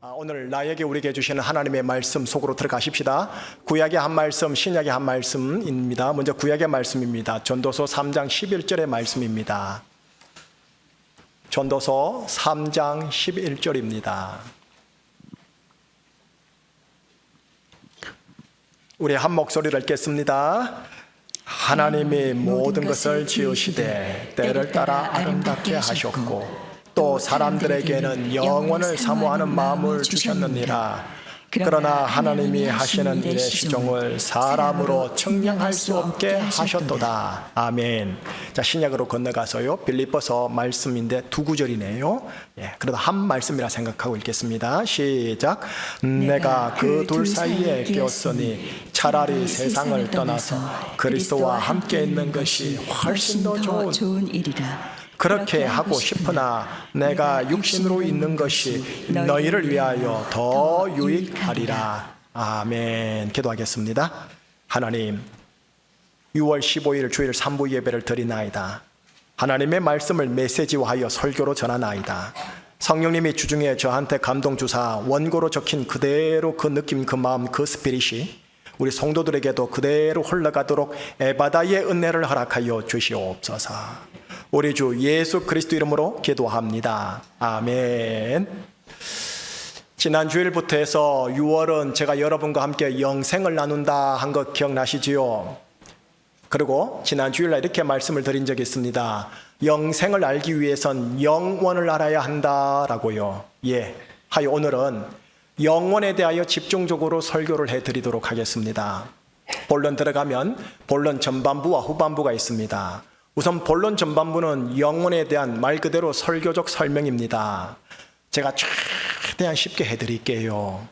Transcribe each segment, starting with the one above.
오늘 나에게 우리에게 주시는 하나님의 말씀 속으로 들어가십시다. 구약의 한 말씀, 신약의 한 말씀입니다. 먼저 구약의 말씀입니다. 전도서 3장 11절의 말씀입니다. 전도서 3장 11절입니다. 우리 한 목소리를 읽겠습니다. 하나님이 모든 것을 지으시되 때를 따라 아름답게 하셨고 또 사람들에게는 영원을 사모하는 마음을 주셨느니라. 그러나 하나님이 하시는 일의 시종을 사람으로 측량할 수 없게 하셨도다. 아멘. 자, 신약으로 건너가서요. 빌립보서 말씀인데 두 구절이네요. 그래도 한 말씀이라 생각하고 읽겠습니다. 시작. 내가 그 둘 사이에 끼었으니 차라리 세상을 떠나서 그리스도와 함께 있는 것이 훨씬 더 좋은 일이라. 그렇게 하고 싶으나 내가 육신으로 있는 것이 너희를 위하여 더 유익하리라. 아멘. 기도하겠습니다. 하나님, 6월 15일 주일 3부 예배를 드리나이다. 하나님의 말씀을 메시지화하여 설교로 전하나이다. 성령님이 주중에 저한테 감동 주사 원고로 적힌 그대로 그 느낌, 그 마음, 그 스피릿이 우리 성도들에게도 그대로 흘러가도록 에바다의 은혜를 허락하여 주시옵소서. 우리 주 예수 그리스도 이름으로 기도합니다. 아멘. 지난 주일부터 해서 6월은 제가 여러분과 함께 영생을 나눈다 한 거 기억나시지요? 그리고 지난 주일날 이렇게 말씀을 드린 적이 있습니다. 영생을 알기 위해선 영원을 알아야 한다라고요. 하여 오늘은 영원에 대하여 집중적으로 설교를 해드리도록 하겠습니다. 본론 들어가면 본론 전반부와 후반부가 있습니다. 우선 본론 전반부는 영혼에 대한 말 그대로 설교적 설명입니다. 제가 최대한 쉽게 해드릴게요.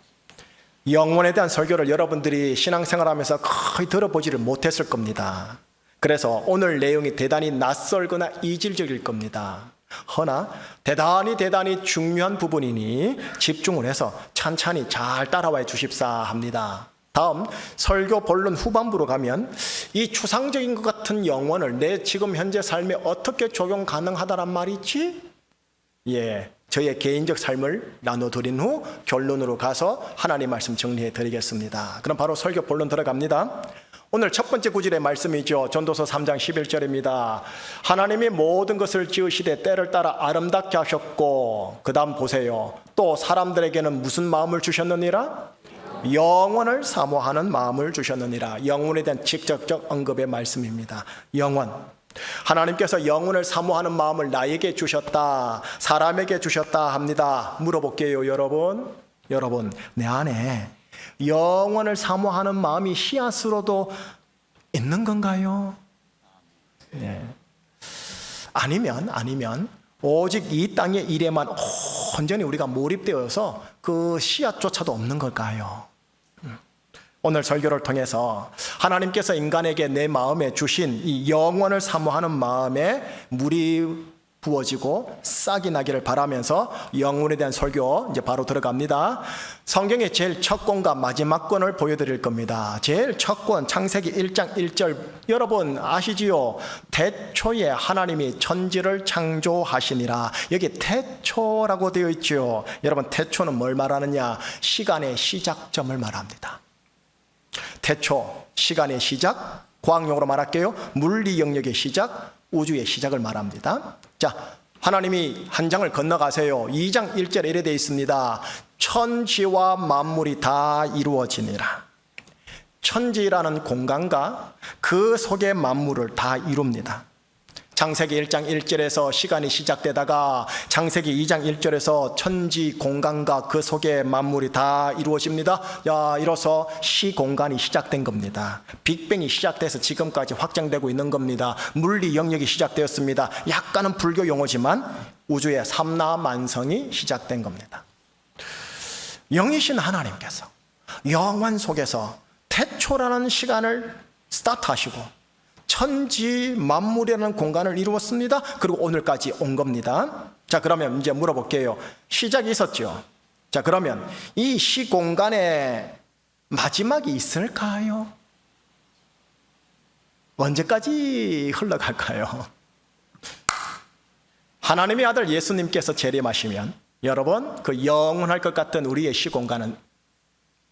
영혼에 대한 설교를 여러분들이 신앙생활하면서 거의 들어보지를 못했을 겁니다. 그래서 오늘 내용이 대단히 낯설거나 이질적일 겁니다. 허나 대단히 중요한 부분이니 집중을 해서 찬찬히 잘 따라와 주십사 합니다. 다음 설교 본론 후반부로 가면 이 추상적인 것 같은 영혼을 내 지금 현재 삶에 어떻게 적용 가능하다란 말이지? 저의 개인적 삶을 나눠드린 후 결론으로 가서 하나님 말씀 정리해 드리겠습니다. 그럼 바로 설교 본론 들어갑니다. 오늘 첫 번째 구절의 말씀이죠. 전도서 3장 11절입니다. 하나님이 모든 것을 지으시되 때를 따라 아름답게 하셨고, 그 다음 보세요. 또 사람들에게는 무슨 마음을 주셨느니라? 영원을 사모하는 마음을 주셨느니라. 영원에 대한 직접적 언급의 말씀입니다. 영원. 하나님께서 영원을 사모하는 마음을 나에게 주셨다, 사람에게 주셨다 합니다. 물어볼게요, 여러분. 내 안에 영원을 사모하는 마음이 씨앗으로도 있는 건가요? 아니면 오직 이 땅의 일에만 온전히 우리가 몰입되어서 그 씨앗조차도 없는 걸까요? 오늘 설교를 통해서 하나님께서 인간에게 내 마음에 주신 이 영원을 사모하는 마음에 물이 부어지고 싹이 나기를 바라면서 영혼에 대한 설교 이제 바로 들어갑니다. 성경의 제일 첫 권과 마지막 권을 보여드릴 겁니다. 제일 첫 권 창세기 1장 1절 여러분 아시지요? 태초에 하나님이 천지를 창조하시니라. 여기 태초라고 되어 있죠. 여러분 태초는 뭘 말하느냐? 시간의 시작점을 말합니다. 태초, 시간의 시작, 과학용어로 말할게요. 물리 영역의 시작, 우주의 시작을 말합니다. 자, 하나님이 한 장을 건너가세요. 2장 1절에 이래 되어 있습니다. 천지와 만물이 다 이루어지니라. 천지라는 공간과 그 속의 만물을 다 이룹니다. 창세기 1장 1절에서 시간이 시작되다가 창세기 2장 1절에서 천지 공간과 그 속의 만물이 다 이루어집니다. 이로써 시공간이 시작된 겁니다. 빅뱅이 시작돼서 지금까지 확장되고 있는 겁니다. 물리 영역이 시작되었습니다. 약간은 불교 용어지만 우주의 삼라만성이 시작된 겁니다. 영이신 하나님께서 영원 속에서 태초라는 시간을 스타트하시고 천지 만물이라는 공간을 이루었습니다. 그리고 오늘까지 온 겁니다. 자, 그러면 이제 물어볼게요. 시작이 있었죠. 자, 그러면 이 시공간에 마지막이 있을까요? 언제까지 흘러갈까요? 하나님의 아들 예수님께서 재림하시면 여러분, 그 영원할 것 같던 우리의 시공간은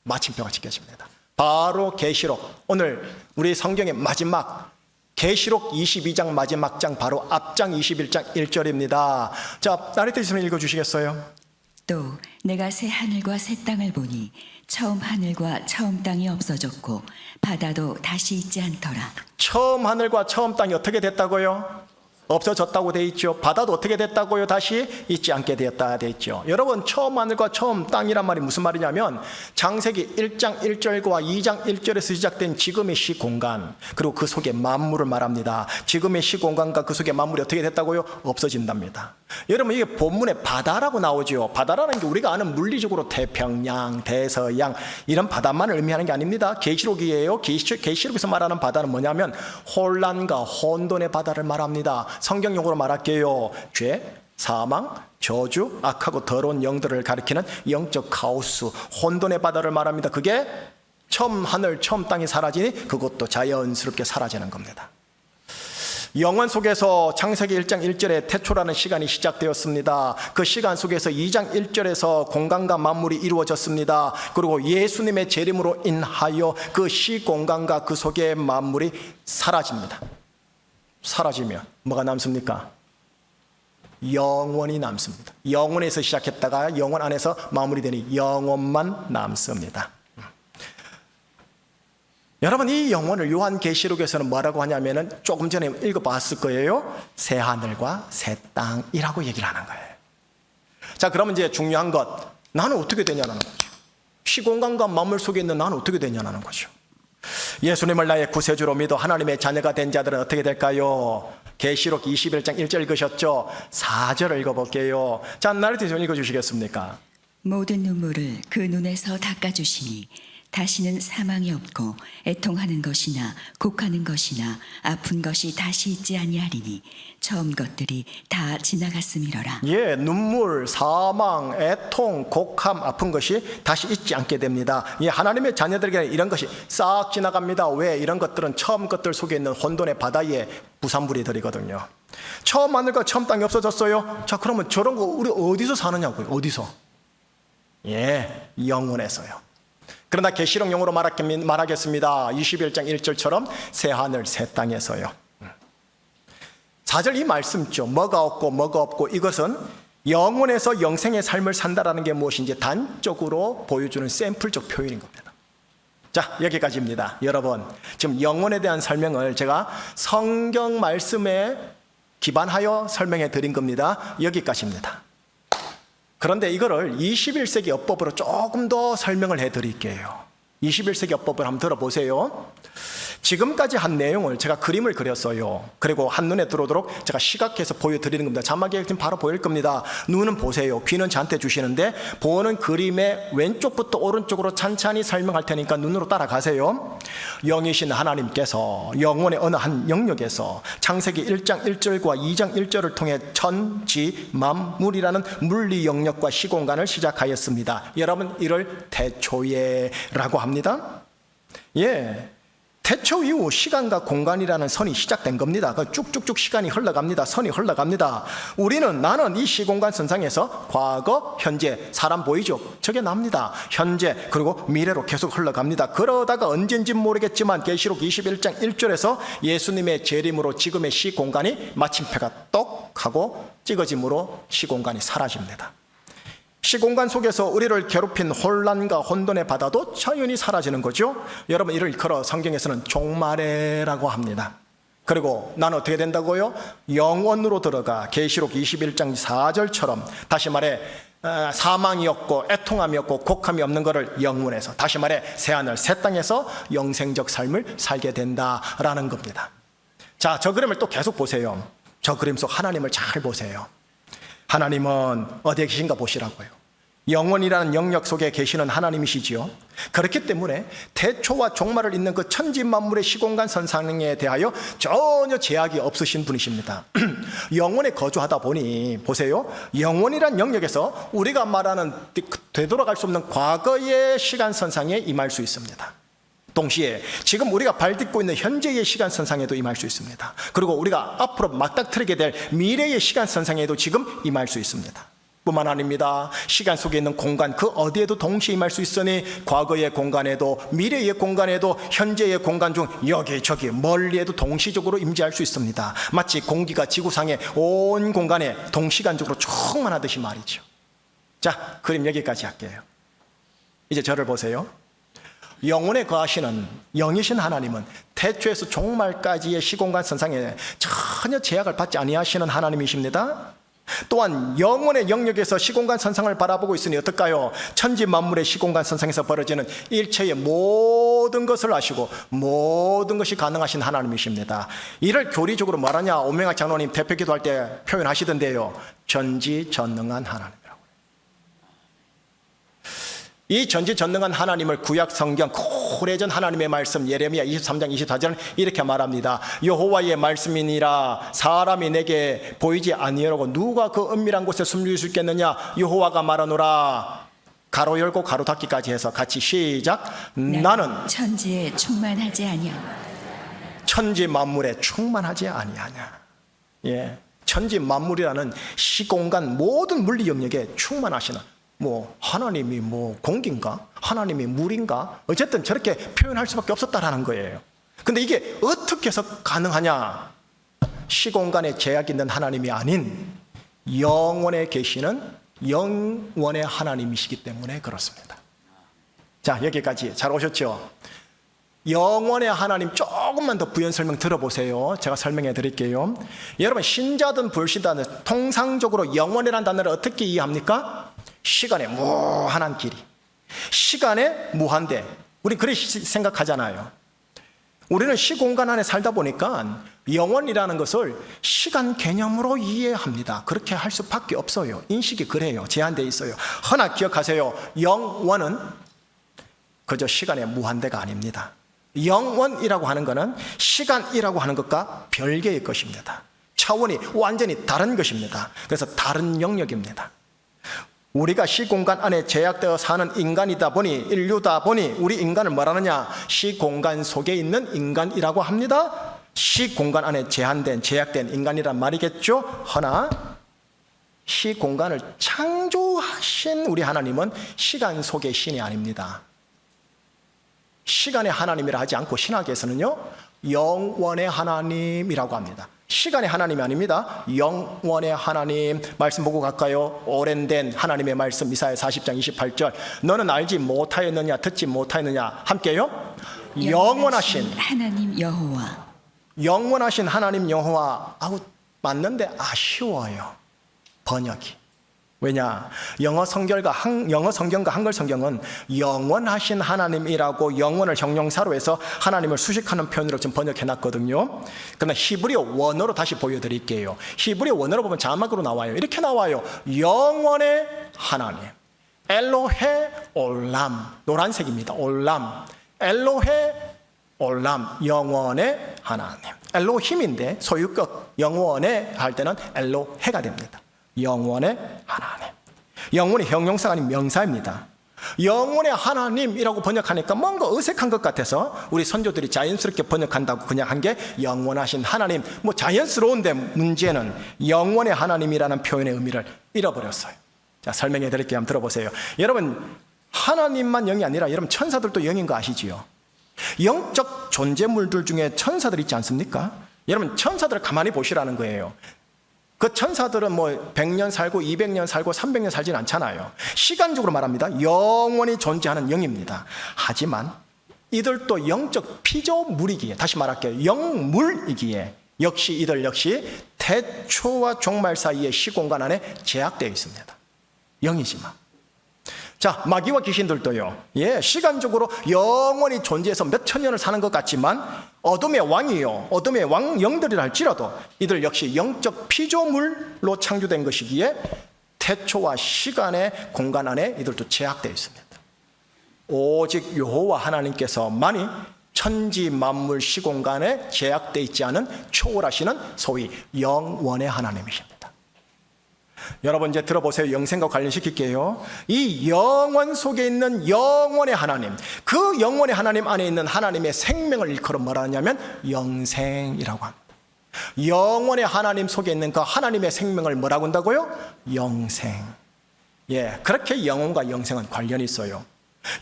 마침표가 찍혀집니다. 바로 계시록, 오늘 우리 성경의 마지막 계시록 22장 마지막 장, 바로 앞장 21장 1절입니다. 자, 나레트 있으면 읽어주시겠어요? 또 내가 새 하늘과 새 땅을 보니 처음 하늘과 처음 땅이 없어졌고 바다도 다시 있지 않더라. 처음 하늘과 처음 땅이 어떻게 됐다고요? 없어졌다고 돼 있죠. 바다도 어떻게 됐다고요? 다시 있지 않게 되었다 돼 있죠. 여러분, 처음 하늘과 처음 땅이란 말이 무슨 말이냐면 창세기 1장 1절과 2장 1절에서 시작된 지금의 시공간, 그리고 그 속에 만물을 말합니다. 지금의 시공간과 그 속에 만물이 어떻게 됐다고요? 없어진답니다. 여러분, 이게 본문에 바다라고 나오죠. 바다라는 게 우리가 아는 물리적으로 태평양, 대서양 이런 바다만을 의미하는 게 아닙니다. 계시록이에요. 계시록에서 말하는 바다는 뭐냐면 혼란과 혼돈의 바다를 말합니다. 성경 용어로 말할게요. 죄, 사망, 저주, 악하고 더러운 영들을 가리키는 영적 카오스, 혼돈의 바다를 말합니다. 그게 처음 하늘, 처음 땅이 사라지니 그것도 자연스럽게 사라지는 겁니다. 영원 속에서 창세기 1장 1절에 태초라는 시간이 시작되었습니다. 그 시간 속에서 2장 1절에서 공간과 만물이 이루어졌습니다. 그리고 예수님의 재림으로 인하여 그 시공간과 그 속의 만물이 사라집니다. 사라지면 뭐가 남습니까? 영원이 남습니다. 영원에서 시작했다가 영원 안에서 마무리 되니 영원만 남습니다. 여러분, 이 영혼을 요한계시록에서는 뭐라고 하냐면은 조금 전에 읽어봤을 거예요. 새 하늘과 새 땅이라고 얘기를 하는 거예요. 자, 그러면 이제 중요한 것, 나는 어떻게 되냐는 거죠. 시공간과 만물 속에 있는 나는 어떻게 되냐는 거죠. 예수님을 나의 구세주로 믿어 하나님의 자녀가 된 자들은 어떻게 될까요? 계시록 21장 1절 읽으셨죠? 4절 읽어볼게요. 자, 나레트 좀 읽어주시겠습니까? 모든 눈물을 그 눈에서 닦아주시니 다시는 사망이 없고 애통하는 것이나 곡하는 것이나 아픈 것이 다시 있지 아니하리니 처음 것들이 다 지나갔음이로라. 예, 눈물, 사망, 애통, 곡함, 아픈 것이 다시 있지 않게 됩니다. 예, 하나님의 자녀들에게 이런 것이 싹 지나갑니다. 왜? 이런 것들은 처음 것들 속에 있는 혼돈의 바다에 부산불이들이거든요. 처음 하늘과 처음 땅이 없어졌어요. 자, 그러면 저런 거 우리 어디서 사느냐고요? 어디서? 예, 영원에서요. 그러나 계시록 용어로 말하겠습니다. 21장 1절처럼 새 하늘 새 땅에서요. 4절 이 말씀 있죠. 뭐가 없고 뭐가 없고, 이것은 영원에서 영생의 삶을 산다라는 게 무엇인지 단적으로 보여주는 샘플적 표현인 겁니다. 자, 여기까지입니다. 여러분, 지금 영원에 대한 설명을 제가 성경 말씀에 기반하여 설명해 드린 겁니다. 여기까지입니다. 그런데 이거를 21세기 어법으로 조금 더 설명을 해드릴게요. 21세기 어법을 한번 들어보세요. 지금까지 한 내용을 제가 그림을 그렸어요. 그리고 한눈에 들어오도록 제가 시각해서 보여드리는 겁니다. 자막에 지금 바로 보일 겁니다. 눈은 보세요. 귀는 저한테 주시는데 보는 그림의 왼쪽부터 오른쪽으로 찬찬히 설명할 테니까 눈으로 따라가세요. 영이신 하나님께서 영혼의 어느 한 영역에서 창세기 1장 1절과 2장 1절을 통해 천지 만물이라는 물리 영역과 시공간을 시작하였습니다. 여러분, 이를 태초예라고 합니다. 예, 태초 이후 시간과 공간이라는 선이 시작된 겁니다. 쭉쭉쭉 시간이 흘러갑니다. 선이 흘러갑니다. 나는 이 시공간 선상에서 과거, 현재, 사람 보이죠? 저게 납니다. 현재, 그리고 미래로 계속 흘러갑니다. 그러다가 언젠지 모르겠지만 계시록 21장 1절에서 예수님의 재림으로 지금의 시공간이 마침표가 똑 하고 찍어짐으로 시공간이 사라집니다. 시공간 속에서 우리를 괴롭힌 혼란과 혼돈의 바다도 자연히 사라지는 거죠. 여러분, 이를 걸어 성경에서는 종말해라고 합니다. 그리고 나는 어떻게 된다고요? 영원으로 들어가 계시록 21장 4절처럼 다시 말해 사망이 없고 애통함이 없고 곡함이 없는 것을 영원에서, 다시 말해 새하늘 새 땅에서 영생적 삶을 살게 된다라는 겁니다. 자, 저 그림을 또 계속 보세요. 저 그림 속 하나님을 잘 보세요. 하나님은 어디에 계신가 보시라고요. 영원이라는 영역 속에 계시는 하나님이시지요. 그렇기 때문에 태초와 종말을 잇는 그 천지 만물의 시공간 선상에 대하여 전혀 제약이 없으신 분이십니다. 영원에 거주하다 보니 보세요. 영원이란 영역에서 우리가 말하는 되돌아갈 수 없는 과거의 시간 선상에 임할 수 있습니다. 동시에 지금 우리가 발딛고 있는 현재의 시간 선상에도 임할 수 있습니다. 그리고 우리가 앞으로 맞닥뜨리게 될 미래의 시간 선상에도 지금 임할 수 있습니다. 뿐만 아닙니다. 시간 속에 있는 공간 그 어디에도 동시에 임할 수 있으니 과거의 공간에도 미래의 공간에도 현재의 공간 중 여기저기 멀리에도 동시적으로 임재할 수 있습니다. 마치 공기가 지구상의 온 공간에 동시간적으로 충만하듯이 말이죠. 자, 그림 여기까지 할게요. 이제 저를 보세요. 영혼에 거하시는 영이신 하나님은 태초에서 종말까지의 시공간 선상에 전혀 제약을 받지 아니하시는 하나님이십니다. 또한 영혼의 영역에서 시공간 선상을 바라보고 있으니 어떨까요? 천지 만물의 시공간 선상에서 벌어지는 일체의 모든 것을 아시고 모든 것이 가능하신 하나님이십니다. 이를 교리적으로 말하냐, 오명학 장로님 대표 기도할 때 표현하시던데요, 전지전능한 하나님. 이 전지전능한 하나님을 구약 성경 오래전 하나님의 말씀 예레미야 23장 24절은 이렇게 말합니다. 여호와의 말씀이니라 사람이 내게 보이지 아니하고 누가 그 은밀한 곳에 숨길 수 있겠느냐. 여호와가 말하노라. 가로 열고 가로 닫기까지 해서 같이 시작. 나는 천지에 충만하지 아니하고 천지 만물에 충만하지 아니하냐. 예, 천지 만물이라는 시공간 모든 물리 영역에 충만하시는, 하나님이 공기인가? 하나님이 물인가? 어쨌든 저렇게 표현할 수밖에 없었다라는 거예요. 근데 이게 어떻게 해서 가능하냐? 시공간에 제약이 있는 하나님이 아닌 영원에 계시는 영원의 하나님이시기 때문에 그렇습니다. 자, 여기까지 잘 오셨죠? 영원의 하나님 조금만 더 부연 설명 들어보세요. 제가 설명해 드릴게요. 여러분, 신자든 불신자든 통상적으로 영원이라는 단어를 어떻게 이해합니까? 시간의 무한한 길이, 시간의 무한대. 우리 그렇게 생각하잖아요. 우리는 시공간 안에 살다 보니까 영원이라는 것을 시간 개념으로 이해합니다. 그렇게 할 수밖에 없어요. 인식이 그래요. 제한되어 있어요. 허나 기억하세요. 영원은 그저 시간의 무한대가 아닙니다. 영원이라고 하는 것은 시간이라고 하는 것과 별개의 것입니다. 차원이 완전히 다른 것입니다. 그래서 다른 영역입니다. 우리가 시공간 안에 제약되어 사는 인간이다 보니, 인류다 보니 우리 인간을 뭐라느냐? 시공간 속에 있는 인간이라고 합니다. 시공간 안에 제약된 인간이란 말이겠죠. 허나 시공간을 창조하신 우리 하나님은 시간 속의 신이 아닙니다. 시간의 하나님이라 하지 않고 신학에서는요, 영원의 하나님이라고 합니다. 시간의 하나님이 아닙니다. 영원의 하나님. 말씀 보고 갈까요? 오랜된 하나님의 말씀, 이사야 40장 28절. 너는 알지 못하였느냐, 듣지 못하였느냐. 함께요. 영원하신 하나님 여호와. 영원하신 하나님 여호와. 맞는데 아쉬워요, 번역이. 왜냐? 영어 성경과 한글 성경은 영원하신 하나님이라고 영원을 형용사로 해서 하나님을 수식하는 표현으로 지금 번역해 놨거든요. 그러나 히브리어 원어로 다시 보여드릴게요. 히브리어 원어로 보면 자막으로 나와요. 이렇게 나와요. 영원의 하나님. 엘로헤 올람. 노란색입니다. 올람. 엘로헤 올람. 영원의 하나님. 엘로힘인데 소유격 영원의 할 때는 엘로헤가 됩니다. 영원의 하나님. 영원의 형용사가 아닌 명사입니다. 영원의 하나님이라고 번역하니까 뭔가 어색한 것 같아서 우리 선조들이 자연스럽게 번역한다고 그냥 한 게 영원하신 하나님. 자연스러운데 문제는 영원의 하나님이라는 표현의 의미를 잃어버렸어요. 자, 설명해 드릴게요. 한번 들어보세요. 여러분, 하나님만 영이 아니라 여러분 천사들도 영인 거 아시지요? 영적 존재물들 중에 천사들 있지 않습니까? 여러분, 천사들을 가만히 보시라는 거예요. 그 천사들은 100년 살고 200년 살고 300년 살지는 않잖아요. 시간적으로 말합니다. 영원히 존재하는 영입니다. 하지만 이들도 영적 피조물이기에, 다시 말할게요, 영물이기에 역시 이들 역시 태초와 종말 사이의 시공간 안에 제약되어 있습니다. 영이지만. 자, 마귀와 귀신들도요, 시간적으로 영원히 존재해서 몇천 년을 사는 것 같지만 어둠의 왕이요, 어둠의 왕영들이라 할지라도 이들 역시 영적 피조물로 창조된 것이기에 태초와 시간의 공간 안에 이들도 제약되어 있습니다. 오직 여호와 하나님께서만이 천지 만물 시공간에 제약되어 있지 않은 초월하시는 소위 영원의 하나님이십니다. 여러분, 이제 들어보세요. 영생과 관련시킬게요. 이 영원 속에 있는 영원의 하나님, 그 영원의 하나님 안에 있는 하나님의 생명을 일컬어 뭐라 하냐면 영생이라고 합니다. 영원의 하나님 속에 있는 그 하나님의 생명을 뭐라고 한다고요? 영생. 예, 그렇게 영혼과 영생은 관련이 있어요.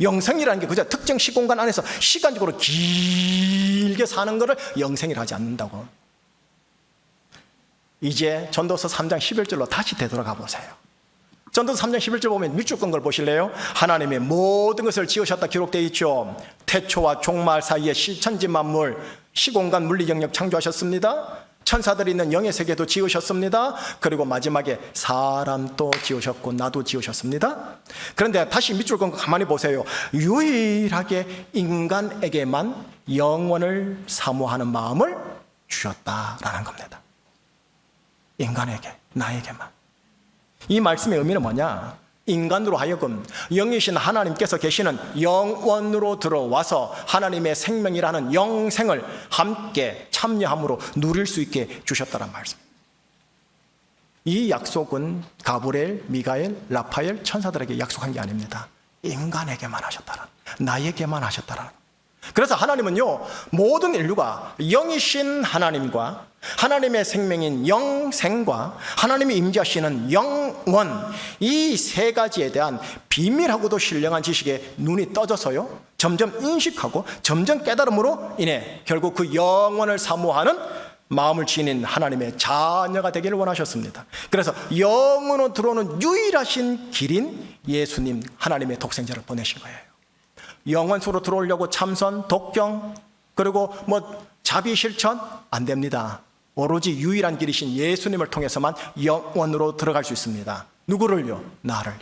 영생이라는 게 그저 특정 시공간 안에서 시간적으로 길게 사는 것을 영생이라 하지 않는다고. 이제 전도서 3장 11절로 다시 되돌아가 보세요. 전도서 3장 11절 보면 밑줄 건 걸 보실래요? 하나님의 모든 것을 지으셨다 기록되어 있죠. 태초와 종말 사이에 천지 만물, 시공간 물리 영역 창조하셨습니다. 천사들이 있는 영의 세계도 지으셨습니다. 그리고 마지막에 사람도 지으셨고 나도 지으셨습니다. 그런데 다시 밑줄 건 거 가만히 보세요. 유일하게 인간에게만 영원을 사모하는 마음을 주셨다라는 겁니다. 인간에게, 나에게만. 이 말씀의 의미는 뭐냐? 인간으로 하여금 영이신 하나님께서 계시는 영원으로 들어와서 하나님의 생명이라는 영생을 함께 참여함으로 누릴 수 있게 주셨다는 말씀입니다. 이 약속은 가브리엘, 미가엘, 라파엘 천사들에게 약속한 게 아닙니다. 인간에게만 하셨다는, 나에게만 하셨다는. 그래서 하나님은요, 모든 인류가 영이신 하나님과 하나님의 생명인 영생과 하나님이 임재하시는 영원, 이 세 가지에 대한 비밀하고도 신령한 지식에 눈이 떠져서요, 점점 인식하고 점점 깨달음으로 인해 결국 그 영원을 사모하는 마음을 지닌 하나님의 자녀가 되기를 원하셨습니다. 그래서 영원으로 들어오는 유일하신 길인 예수님, 하나님의 독생자를 보내신 거예요. 영원수로 들어오려고 참선, 독경, 그리고 자비 실천 안 됩니다. 오로지 유일한 길이신 예수님을 통해서만 영원으로 들어갈 수 있습니다. 누구를요? 나를요.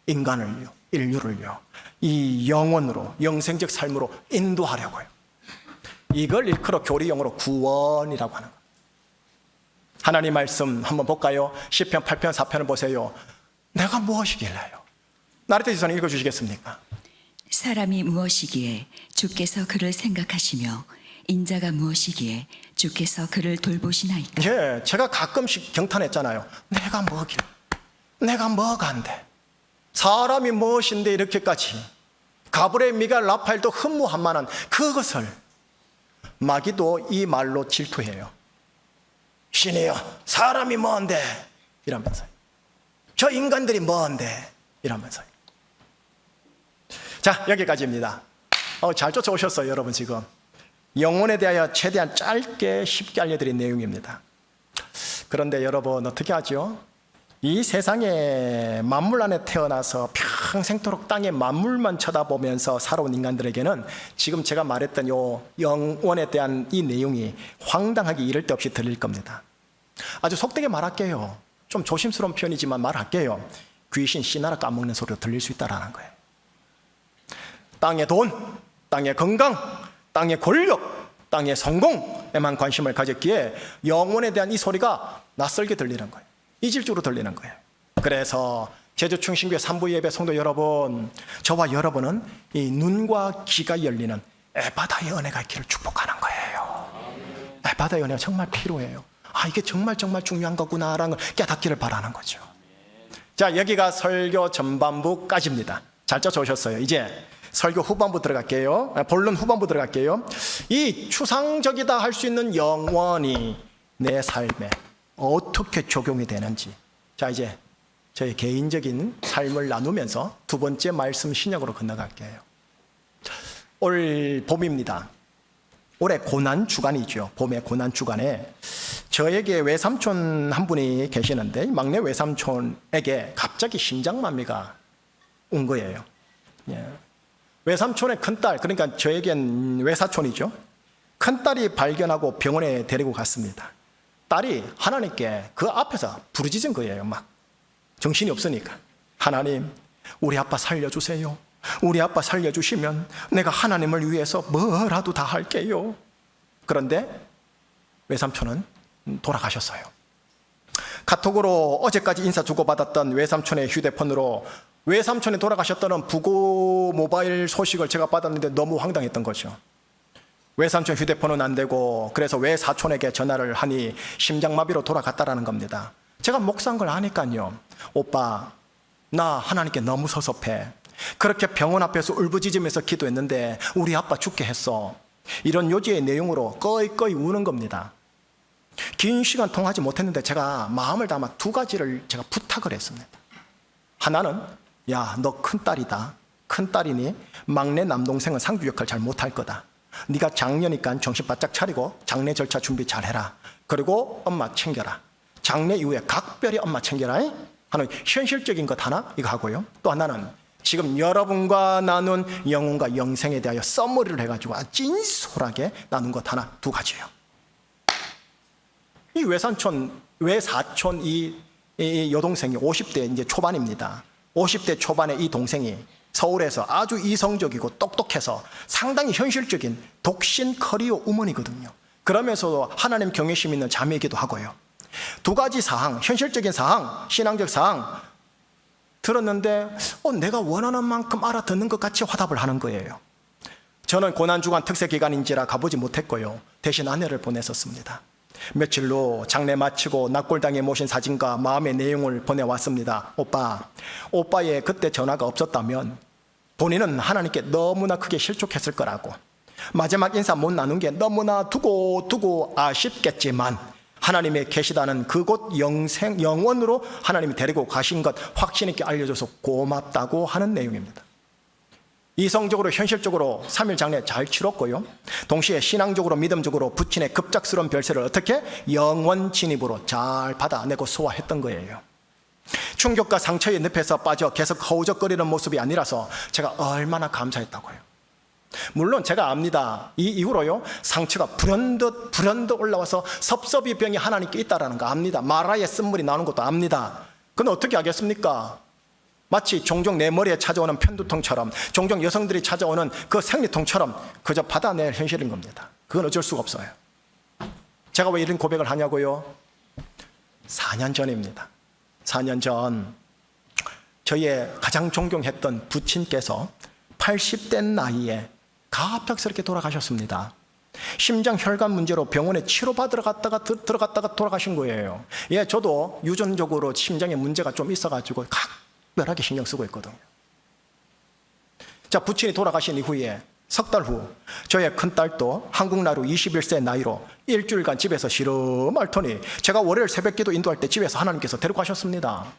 인간을요. 인류를요. 이 영원으로, 영생적 삶으로 인도하려고요. 이걸 일컬어 교리용어로 구원이라고 하는 거예요. 하나님 말씀 한번 볼까요? 시편 8편 4편을 보세요. 내가 무엇이길래요? 나르테 지사님 읽어주시겠습니까? 사람이 무엇이기에 주께서 그를 생각하시며 인자가 무엇이기에 주께서 그를 돌보시나이까. 예, 제가 가끔씩 경탄했잖아요. 내가 뭐길, 내가 뭐가 안 돼. 사람이 무엇인데 이렇게까지. 가브리엘, 미가엘, 라파엘도 흠모한 만한 그것을 마귀도 이 말로 질투해요. 신이여, 사람이 뭔데? 이러면서요. 저 인간들이 뭔데? 이러면서요. 자, 여기까지입니다. 잘 쫓아오셨어요, 여러분. 지금 영혼에 대하여 최대한 짧게 쉽게 알려드린 내용입니다. 그런데 여러분 어떻게 하죠? 이 세상에 만물 안에 태어나서 평생토록 땅의 만물만 쳐다보면서 살아온 인간들에게는 지금 제가 말했던 요 영혼에 대한 이 내용이 황당하게 이를 데 없이 들릴 겁니다. 아주 속되게 말할게요. 좀 조심스러운 표현이지만 말할게요. 귀신 씨나라 까먹는 소리로 들릴 수 있다는 거예요. 땅의 돈, 땅의 건강, 땅의 권력, 땅의 성공에만 관심을 가졌기에 영혼에 대한 이 소리가 낯설게 들리는 거예요. 이질적으로 들리는 거예요. 그래서 제주충신교회 3부 예배 성도 여러분, 저와 여러분은 이 눈과 귀가 열리는 에바다의 은혜가 있기를 축복하는 거예요. 에바다의 은혜가 정말 필요해요. 이게 정말 중요한 거구나라는 걸 깨닫기를 바라는 거죠. 자, 여기가 설교 전반부까지입니다. 잘 쫓아오셨어요. 이제 설교 후반부 들어갈게요. 본론 후반부 들어갈게요. 이 추상적이다 할 수 있는 영원이 내 삶에 어떻게 적용이 되는지. 자, 이제 저희 개인적인 삶을 나누면서 두 번째 말씀 신약으로 건너갈게요. 올 봄입니다. 올해 고난 주간이죠. 봄의 고난 주간에 저에게 외삼촌 한 분이 계시는데 막내 외삼촌에게 갑자기 심장마비가 온 거예요. 예. 외삼촌의 큰딸, 그러니까 저에겐 외사촌이죠. 큰딸이 발견하고 병원에 데리고 갔습니다. 딸이 하나님께 그 앞에서 부르짖은 거예요. 막 정신이 없으니까. 하나님, 우리 아빠 살려주세요. 우리 아빠 살려주시면 내가 하나님을 위해서 뭐라도 다 할게요. 그런데 외삼촌은 돌아가셨어요. 카톡으로 어제까지 인사 주고받았던 외삼촌의 휴대폰으로 외삼촌이 돌아가셨다는 부고 모바일 소식을 제가 받았는데 너무 황당했던 거죠. 외삼촌 휴대폰은 안 되고 그래서 외사촌에게 전화를 하니 심장마비로 돌아갔다라는 겁니다. 제가 목사인 걸 아니까요. 오빠, 나 하나님께 너무 섭섭해. 그렇게 병원 앞에서 울부짖으면서 기도했는데 우리 아빠 죽게 했어. 이런 요지의 내용으로 꺼이꺼이 우는 겁니다. 긴 시간 통화하지 못했는데 제가 마음을 담아 두 가지를 제가 부탁을 했습니다. 하나는 야, 너 큰딸이다. 큰딸이니 막내 남동생은 상주 역할 잘 못할 거다. 네가 장녀니까 정신 바짝 차리고 장례 절차 준비 잘해라. 그리고 엄마 챙겨라. 장례 이후에 각별히 엄마 챙겨라. 하는 현실적인 것 하나 이거 하고요. 또 하나는 지금 여러분과 나눈 영혼과 영생에 대하여 썸머리를 해가지고 아주 진솔하게 나눈 것 하나 두 가지예요. 이 외사촌 이 여동생이 50대 이제 초반입니다. 50대 초반의 이 동생이 서울에서 아주 이성적이고 똑똑해서 상당히 현실적인 독신 커리어 우먼이거든요. 그러면서도 하나님 경외심 있는 자매이기도 하고요. 두 가지 사항, 현실적인 사항, 신앙적 사항 들었는데 내가 원하는 만큼 알아듣는 것 같이 화답을 하는 거예요. 저는 고난주간 특세기간인지라 가보지 못했고요. 대신 아내를 보냈었습니다. 며칠 후 장례 마치고 납골당에 모신 사진과 마음의 내용을 보내왔습니다. 오빠의 그때 전화가 없었다면 본인은 하나님께 너무나 크게 실족했을 거라고, 마지막 인사 못 나눈 게 너무나 두고 아쉽겠지만 하나님의 계시다는 그곳 영원으로 하나님이 데리고 가신 것 확신 있게 알려줘서 고맙다고 하는 내용입니다. 이성적으로 현실적으로 3일 장례 잘 치렀고요. 동시에 신앙적으로 믿음적으로 부친의 급작스러운 별세를 어떻게 영원 진입으로 잘 받아내고 소화했던 거예요. 충격과 상처의 늪에서 빠져 계속 허우적거리는 모습이 아니라서 제가 얼마나 감사했다고요. 물론 제가 압니다. 이 이후로요, 상처가 불현듯 올라와서 섭섭이 병이 하나님께 있다라는 거 압니다. 마라의 쓴물이 나오는 것도 압니다. 근데 어떻게 하겠습니까? 마치 종종 내 머리에 찾아오는 편두통처럼, 종종 여성들이 찾아오는 그 생리통처럼 그저 받아낼 현실인 겁니다. 그건 어쩔 수가 없어요. 제가 왜 이런 고백을 하냐고요? 4년 전입니다. 4년 전 저의 가장 존경했던 부친께서 80대 나이에 갑작스럽게 돌아가셨습니다. 심장 혈관 문제로 병원에 치료받으러 들어갔다가 돌아가신 거예요. 예, 저도 유전적으로 심장에 문제가 좀 있어가지고 각별하게 신경 쓰고 있거든요. 자, 부친이 돌아가신 이후에 석 달 후 저의 큰딸도 한국 나이로 21세 나이로 일주일간 집에서 시름 앓더니 제가 월요일 새벽기도 인도할 때 집에서 하나님께서 데려가셨습니다.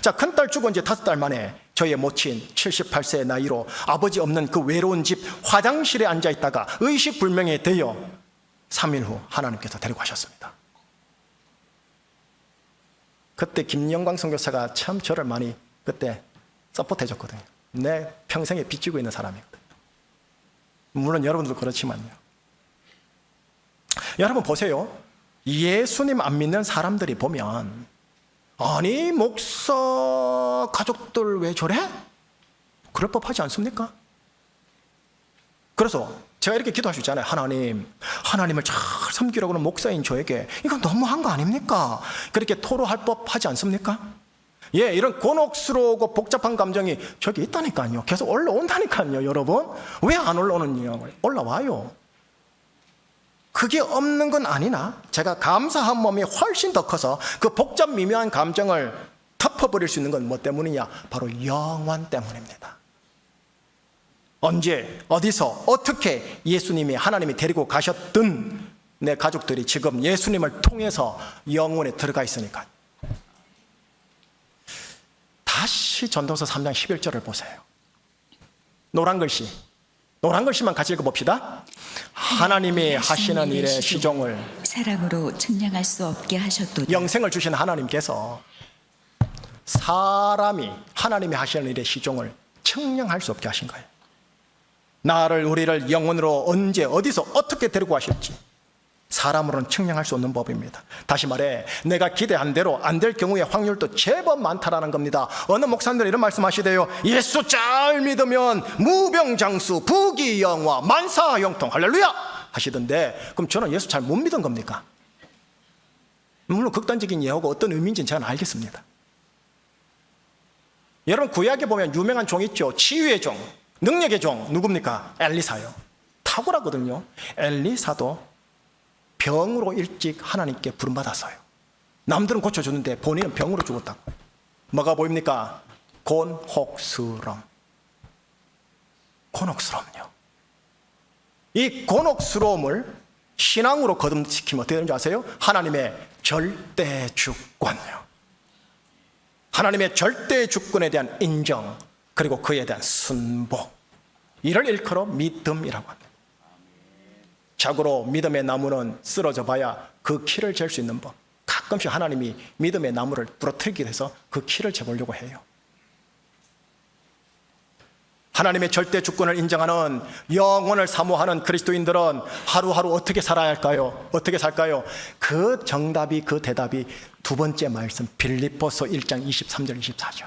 자, 큰딸 죽은 지 5달 만에 저의 모친 78세 나이로 아버지 없는 그 외로운 집 화장실에 앉아있다가 의식불명이 되어 3일 후 하나님께서 데려가셨습니다. 그때 김영광 선교사가 참 저를 많이 그때 서포트해 줬거든요. 내 평생에 빚지고 있는 사람이거든요. 물론 여러분도 그렇지만요. 여러분 보세요. 예수님 안 믿는 사람들이 보면 아니 목사 가족들 왜 저래? 그럴 법하지 않습니까? 그래서 제가 이렇게 기도할 수 있잖아요. 하나님을 잘 섬기려고 하는 목사인 저에게 이건 너무한 거 아닙니까? 그렇게 토로할 법하지 않습니까? 예, 이런 곤혹스러우고 복잡한 감정이 저기 있다니까요. 계속 올라온다니까요. 여러분 왜 안 올라오느냐고. 올라와요. 그게 없는 건 아니나 제가 감사한 마음이 훨씬 더 커서 그 복잡 미묘한 감정을 덮어버릴 수 있는 건 뭐 때문이냐? 바로 영원 때문입니다. 언제 어디서 어떻게 예수님이 하나님이 데리고 가셨든 내 가족들이 지금 예수님을 통해서 영원에 들어가 있으니까. 다시 전도서 3장 11절을 보세요. 노란 글씨만 같이 읽어봅시다. 하나님이 하시는 일의 시종을 사람으로 측량할 수 없게 하셨도다. 영생을 주신 하나님께서 사람이 하나님이 하시는 일의 시종을 측량할 수 없게 하신 거예요. 우리를 영혼으로 언제 어디서 어떻게 데리고 가실지 사람으로는 측량할 수 없는 법입니다. 다시 말해 내가 기대한 대로 안 될 경우의 확률도 제법 많다라는 겁니다. 어느 목사님들이 이런 말씀하시대요. 예수 잘 믿으면 무병장수 부귀영화 만사형통 할렐루야 하시던데, 그럼 저는 예수 잘 못 믿은 겁니까? 물론 극단적인 예언가 어떤 의미인지는 제가 알겠습니다. 여러분 구약에 보면 유명한 종 있죠. 치유의 종, 능력의 종 누굽니까? 엘리사요. 탁월하거든요. 엘리사도 병으로 일찍 하나님께 부름받았어요. 남들은 고쳐주는데 본인은 병으로 죽었다고. 뭐가 보입니까? 곤혹스럼요. 이 곤혹스러움을 신앙으로 거듭시키면 어떻게 되는지 아세요? 하나님의 절대 주권이요. 하나님의 절대 주권에 대한 인정, 그리고 그에 대한 순복, 이를 일컬어 믿음이라고 합니다. 자고로 믿음의 나무는 쓰러져 봐야 그 키를 잴 수 있는 법. 가끔씩 하나님이 믿음의 나무를 부러뜨리기 위해서 그 키를 재보려고 해요. 하나님의 절대 주권을 인정하는, 영원을 사모하는 그리스도인들은 하루하루 어떻게 살아야 할까요? 어떻게 살까요? 그 정답이, 그 대답이 두 번째 말씀, 빌립보서 1장 23절 24절.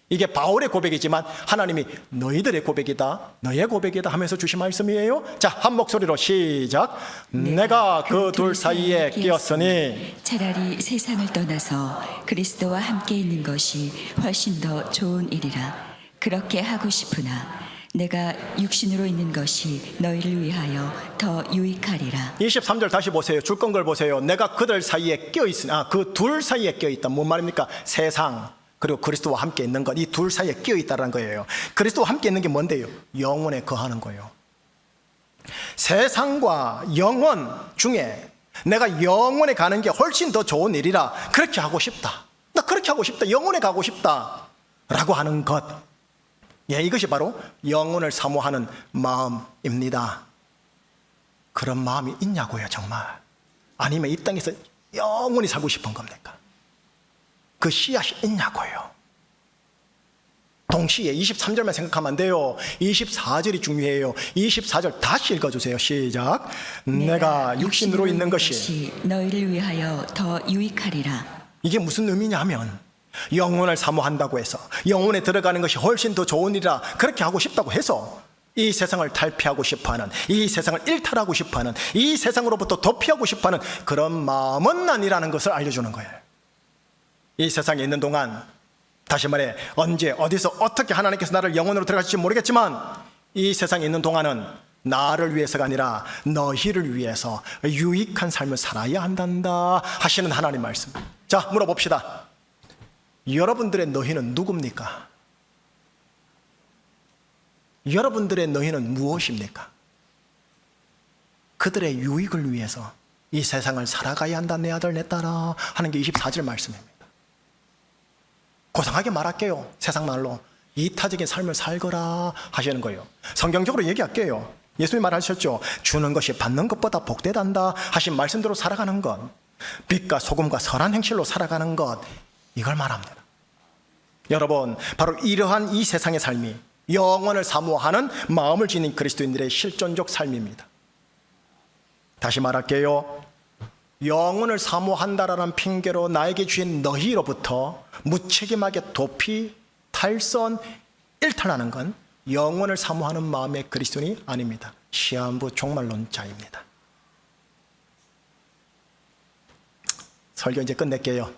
이게 바울의 고백이지만 하나님이 너희들의 고백이다, 너의 고백이다 하면서 주신 말씀이에요. 자, 한 목소리로 시작. 내가 그 둘 사이에 끼었으니 차라리 세상을 떠나서 그리스도와 함께 있는 것이 훨씬 더 좋은 일이라. 그렇게 하고 싶으나 내가 육신으로 있는 것이 너희를 위하여 더 유익하리라. 23절 다시 보세요. 줄 건 걸 보세요. 내가 그들 사이에 껴있으니, 그 둘 사이에 껴있다. 뭔 말입니까? 세상 그리고 그리스도와 함께 있는 것, 이 둘 사이에 껴있다는 거예요. 그리스도와 함께 있는 게 뭔데요? 영원에 거하는 거예요. 세상과 영원 중에 내가 영원에 가는 게 훨씬 더 좋은 일이라. 그렇게 하고 싶다. 나 그렇게 하고 싶다. 영원에 가고 싶다 라고 하는 것, 예, 이것이 바로 영혼을 사모하는 마음입니다. 그런 마음이 있냐고요, 정말? 아니면 이 땅에서 영원히 살고 싶은 겁니까? 그 씨앗이 있냐고요? 동시에 23절만 생각하면 안 돼요. 24절이 중요해요. 24절 다시 읽어주세요. 시작. 내가 육신으로 있는 것이 너희를 위하여 더 유익하리라. 이게 무슨 의미냐면, 영혼을 사모한다고 해서 영혼에 들어가는 것이 훨씬 더 좋은 일이라 그렇게 하고 싶다고 해서 이 세상을 탈피하고 싶어하는, 이 세상을 일탈하고 싶어하는, 이 세상으로부터 도피하고 싶어하는 그런 마음은 아니라는 것을 알려주는 거예요. 이 세상에 있는 동안, 다시 말해 언제 어디서 어떻게 하나님께서 나를 영혼으로 들어가실지 모르겠지만 이 세상에 있는 동안은 나를 위해서가 아니라 너희를 위해서 유익한 삶을 살아야 한단다 하시는 하나님 말씀. 자, 물어봅시다. 여러분들의 너희는 누굽니까? 여러분들의 너희는 무엇입니까? 그들의 유익을 위해서 이 세상을 살아가야 한다, 내 아들 내 딸아 하는 게 24절 말씀입니다. 고상하게 말할게요. 세상 말로 이타적인 삶을 살거라 하시는 거예요. 성경적으로 얘기할게요. 예수님 말하셨죠. 주는 것이 받는 것보다 복되단다 하신 말씀대로 살아가는 것, 빛과 소금과 선한 행실로 살아가는 것, 이걸 말합니다. 여러분, 바로 이러한 이 세상의 삶이 영원을 사모하는 마음을 지닌 그리스도인들의 실존적 삶입니다. 다시 말할게요. 영혼을 사모한다라는 핑계로 나에게 주신 너희로부터 무책임하게 도피, 탈선, 일탈하는 건 영혼을 사모하는 마음의 그리스도인이 아닙니다. 시한부 종말론자입니다. 설교 이제 끝낼게요.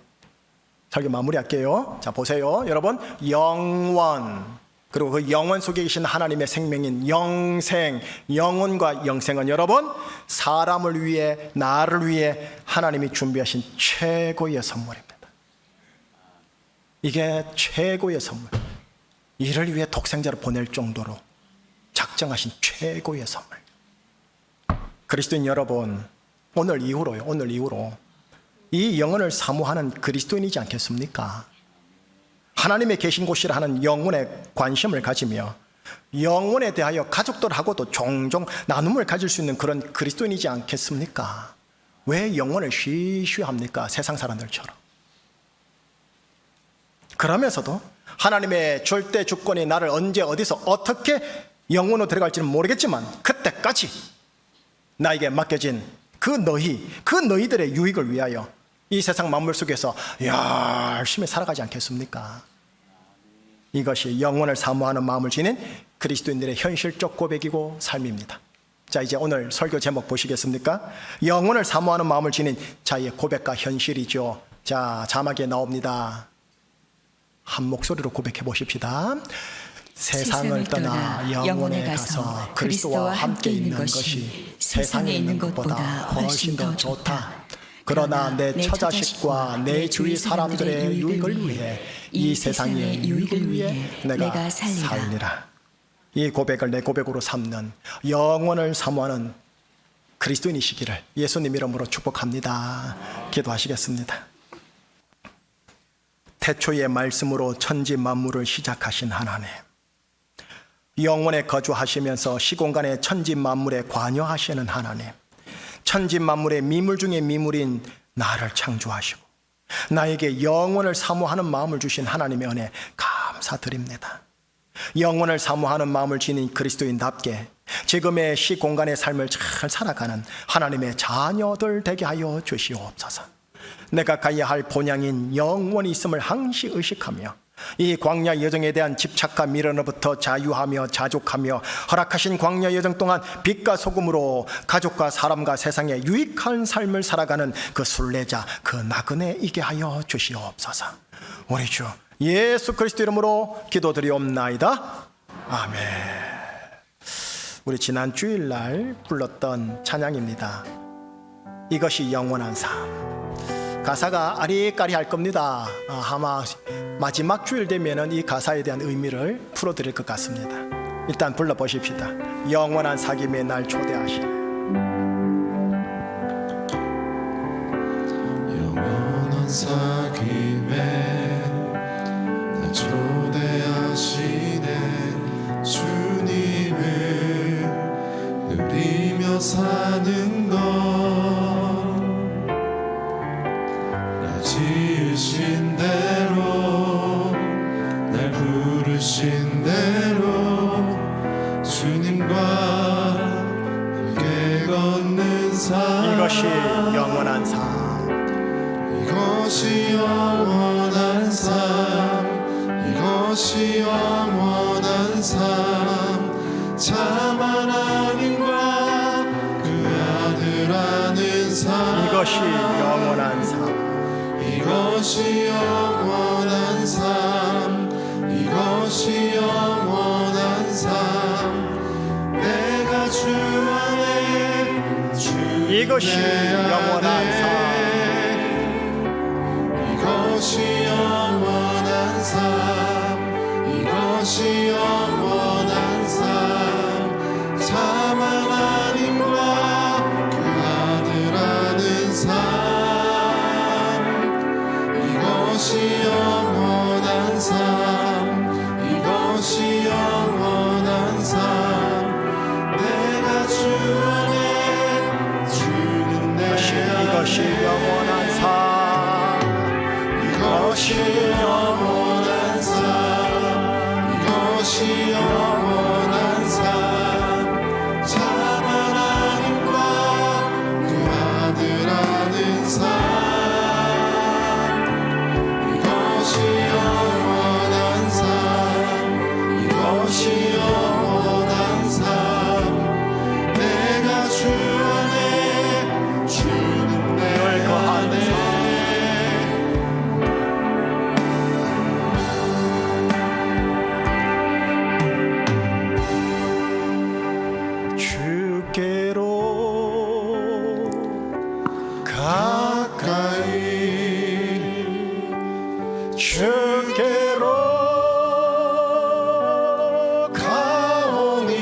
설교 마무리할게요. 자, 보세요. 여러분, 영원, 그리고 그 영원 속에 계신 하나님의 생명인 영생, 영혼과 영생은 여러분, 사람을 위해, 나를 위해 하나님이 준비하신 최고의 선물입니다. 이게 최고의 선물. 이를 위해 독생자를 보낼 정도로 작정하신 최고의 선물. 그리스도인 여러분, 오늘 이후로 이 영혼을 사모하는 그리스도인이지 않겠습니까? 하나님의 계신 곳이라 하는 영혼에 관심을 가지며 영혼에 대하여 가족들하고도 종종 나눔을 가질 수 있는 그런 그리스도인이지 않겠습니까? 왜 영혼을 쉬쉬합니까? 세상 사람들처럼. 그러면서도 하나님의 절대 주권이 나를 언제 어디서 어떻게 영혼으로 들어갈지는 모르겠지만 그때까지 나에게 맡겨진 그 너희들의 유익을 위하여 이 세상 만물 속에서 열심히 살아가지 않겠습니까? 이것이 영혼을 사모하는 마음을 지닌 그리스도인들의 현실적 고백이고 삶입니다. 자, 이제 오늘 설교 제목 보시겠습니까? 영혼을 사모하는 마음을 지닌 자의 고백과 현실이죠. 자, 자막에 나옵니다. 한 목소리로 고백해 보십시다. 세상을 떠나 영혼에 가서 그리스도와 함께 있는 것이 세상에 있는 것보다 훨씬 더 좋다. 그러나 내 처자식과 내 주위 사람들의 유익을 위해, 이 세상의 유익을 위해 내가 살리라. 이 고백을 내 고백으로 삼는 영혼을 사모하는 그리스도인이시기를 예수님 이름으로 축복합니다. 기도하시겠습니다. 태초의 말씀으로 천지 만물을 시작하신 하나님, 영원에 거주하시면서 시공간의 천지 만물에 관여하시는 하나님, 천지 만물의 미물 중에 미물인 나를 창조하시고 나에게 영원을 사모하는 마음을 주신 하나님의 은혜 감사드립니다. 영원을 사모하는 마음을 지닌 그리스도인답게 지금의 시공간의 삶을 잘 살아가는 하나님의 자녀들 되게 하여 주시옵소서. 내가 가야 할 본향인 영원이 있음을 항시 의식하며 이 광야 여정에 대한 집착과 미련으로부터 자유하며 자족하며 허락하신 광야 여정 동안 빛과 소금으로 가족과 사람과 세상에 유익한 삶을 살아가는 그 순례자, 그 나그네 이게 하여 주시옵소서. 우리 주 예수 그리스도 이름으로 기도드리옵나이다. 아멘. 우리 지난 주일날 불렀던 찬양입니다. 이것이 영원한 삶. 가사가 아리까리할 겁니다. 아마 마지막 주일 되면은 이 가사에 대한 의미를 풀어드릴 것 같습니다. 일단 불러보십시다. 영원한 사귐에 날 초대하시네. 영원한 사귐에 날 초대하시네. 주님을 누리며 사는 것, 지으신 대로 날 부르신 대로 주님과 함께 걷는 삶, 이것이 영원한 삶. 이것이 영원한 삶, 이것이 영원한 삶, 참 하나님과 그 아들 아는 삶, 이것이 영원한 삶. 이것이 영원한 삶, 이것이 영원한 삶, 내가 주 안에 이것이 영원한 삶. 이것이 영원한 삶, 이것이 영원한 삶, 참 하나님과 그 아들 아는 삶, 이것이 영원한 삶, 이것이 영원한 삶, 내가 주 안에 주는 내 이것이 영원한 삶. 이것이 영원한 삶, 이것이 영원한 삶, 참 하나님과 그 아들 아는 삶, 이것이 영원한 삶, 이것이 영원한 삶, 내가 주 안에 주는 내 거하는 삶. 주께로 가까이, 주께로 가오니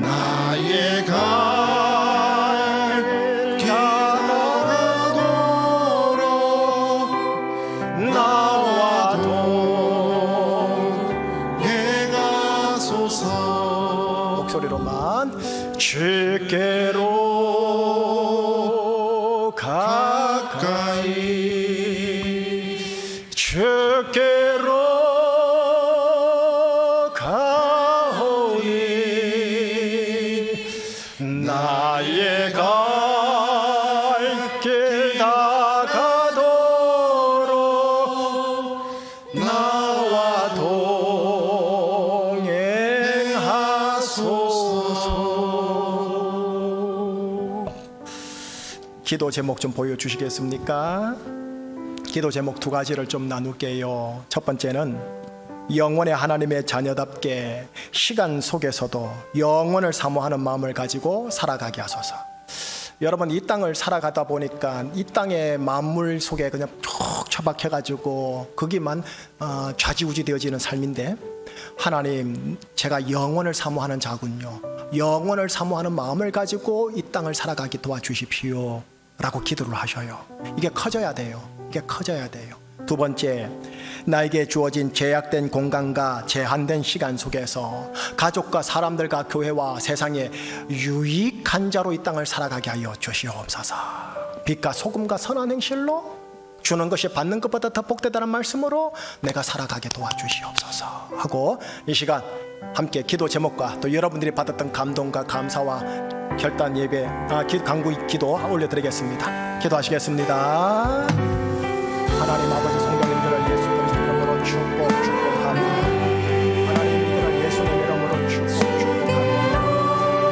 나의 갈 길 알아도록 나와 동행하소서. 목소리로만 주께로 가까이, 주께로 가오니 나의 갈 길 다가도록 나와 동행하소서. 기도 제목 좀 보여주시겠습니까? 기도 제목 두 가지를 좀 나눌게요. 첫 번째는 영원의 하나님의 자녀답게 시간 속에서도 영원을 사모하는 마음을 가지고 살아가게 하소서. 여러분, 이 땅을 살아가다 보니까 이 땅의 만물 속에 그냥 쭉 처박혀가지고 거기만 좌지우지 되어지는 삶인데, 하나님, 제가 영원을 사모하는 자군요, 영원을 사모하는 마음을 가지고 이 땅을 살아가게 도와주십시오 라고 기도를 하셔요. 이게 커져야 돼요. 이게 커져야 돼요. 두 번째, 나에게 주어진 제약된 공간과 제한된 시간 속에서 가족과 사람들과 교회와 세상에 유익한 자로 이 땅을 살아가게 하여 주시옵소서. 빛과 소금과 선한 행실로 주는 것이 받는 것보다 더 복되다는 말씀으로 내가 살아가게 도와주시옵소서 하고, 이 시간 함께 기도 제목과 또 여러분들이 받았던 감동과 감사와 결단 예배, 간구 기도 올려드리겠습니다. 기도하시겠습니다. 하나님 아버지, 성령님들을 예수 그리스도 이름으로 축복합니다. 하나님, 이들을 예수님 이름으로 축복합니다.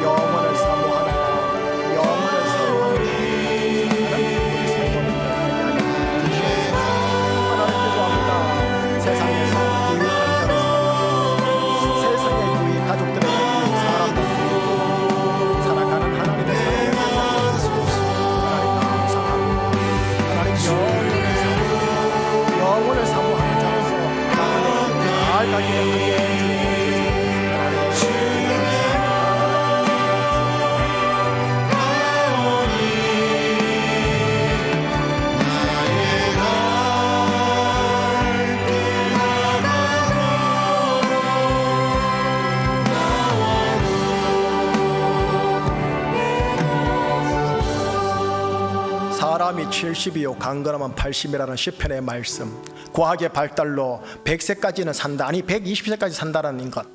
영원을 사모하는 마음, 영원을 사모하는 우리 성도님들 주시옵소서. 하나님 기도합니다. 세상에서 유익한 자를 살아가는, 세상의 유익, 가족들의 유익, 사람들의 유익 살아가는 하나님의 사랑을 하나님 감사합니다. 하나님 영혼을 사모하는 자로서 나아가게 하게 해주옵소서. 사람이 70이요 강건하면 80이라는 시편의 말씀, 과학의 발달로 100세까지는 산다, 아니 120세까지 산다는 것,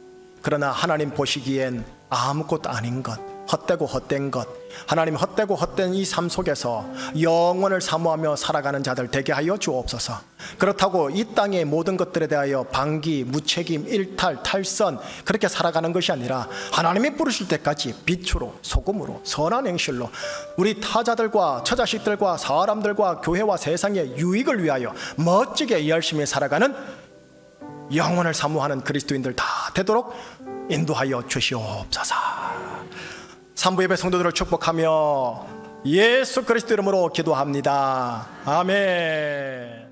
그러나 하나님 보시기엔 아무것도 아닌 것, 헛되고 헛된 것, 하나님 헛되고 헛된 이 삶 속에서 영원을 사모하며 살아가는 자들 되게 하여 주옵소서. 그렇다고 이 땅의 모든 것들에 대하여 방기, 무책임, 일탈, 탈선 그렇게 살아가는 것이 아니라 하나님이 부르실 때까지 빛으로, 소금으로, 선한 행실로 우리 타자들과 처자식들과 사람들과 교회와 세상의 유익을 위하여 멋지게 열심히 살아가는 영원을 사모하는 그리스도인들 다 되도록 인도하여 주시옵소서. 3부 예배 성도들을 축복하며 예수 그리스도 이름으로 기도합니다. 아멘.